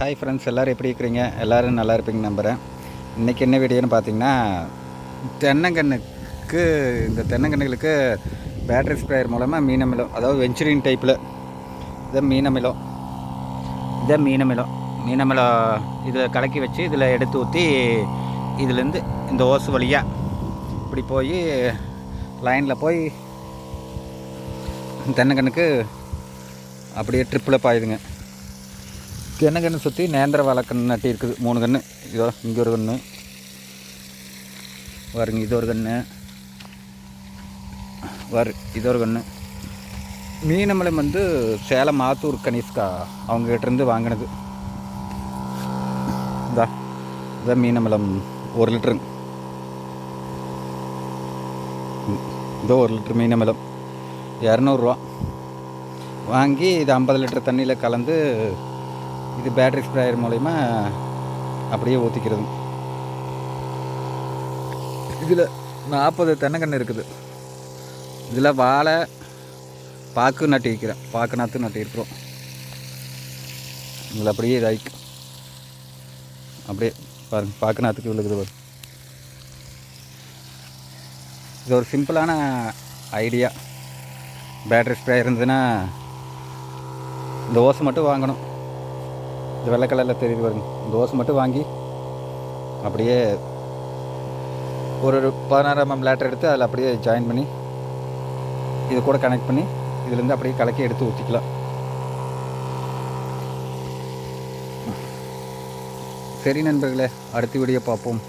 Hi friends, எல்லோரும் எப்படி இருக்கிறீங்க? எல்லோரும் நல்லா இருப்பீங்க நம்புகிறேன். இன்றைக்கி என்ன வீடியோன்னு பார்த்தீங்கன்னா, தென்னங்கன்றுக்கு இந்த தென்னங்கன்றுகளுக்கு பேட்டரி ஸ்ப்ரேயர் மூலமாக மீனமிலம், அதாவது வெஞ்சுரின் டைப்பில் இதை மீனமிலம் இதில் கலக்கி வச்சு இதில் எடுத்து ஊற்றி இதுலேருந்து இந்த ஓசு வழியாக இப்படி போய் லைனில் போய் தென்னங்கன்றுக்கு அப்படியே ட்ரிப்பில் பாயுதுங்க. தென்னங்கன்று சுற்றி நேந்திர வாழைக்கன்று நட்டி இருக்குது. 3 கன்று. இதோ இங்கே ஒரு கன்று வருங்க, இது ஒரு கன்று இது ஒரு கன்று. மீனமிலம் வந்து சேலம் ஆத்தூர் கனிஷ்கா அவங்ககிட்டருந்து வாங்கினது. இதான் மீனமிலம் 1 லிட்டருங்க. இதோ 1 லிட்டர் மீனமிலம் 200 ரூபா வாங்கி இது 50 லிட்டர் தண்ணியில் கலந்து இது பேட்டரி ஸ்ப்ரேயர் மூலயமா அப்படியே ஊற்றிக்கிறது. இதில் 40 தென்னங்கன்று இருக்குது. இதில் வாழை பாக்கு நட்டிருக்கிறேன், பாக்கு நாற்று நட்டிருக்கிறோம். இதில் அப்படியே இதாயிக்கும், அப்படியே பாருங்க, பாக்கு நாற்றுக்கு விழுகுது பாருங்க. இது ஒரு சிம்பிளான ஐடியா. பேட்டரி ஸ்ப்ரேயர் இருந்ததுன்னா இந்த ஓசை மட்டும் வாங்கணும். இந்த வெள்ளை கலரில் தெரியுது பாருங்க, இந்த ஓசை மட்டும் வாங்கி அப்படியே ஒரு 16 mm லேட்டர் எடுத்து அதில் அப்படியே ஜாயின் பண்ணி இது கூட கனெக்ட் பண்ணி இதுலேருந்து அப்படியே கலக்கி எடுத்து ஊற்றிக்கலாம். சரி நண்பர்களே, அடுத்த வீடியோ பார்ப்போம்.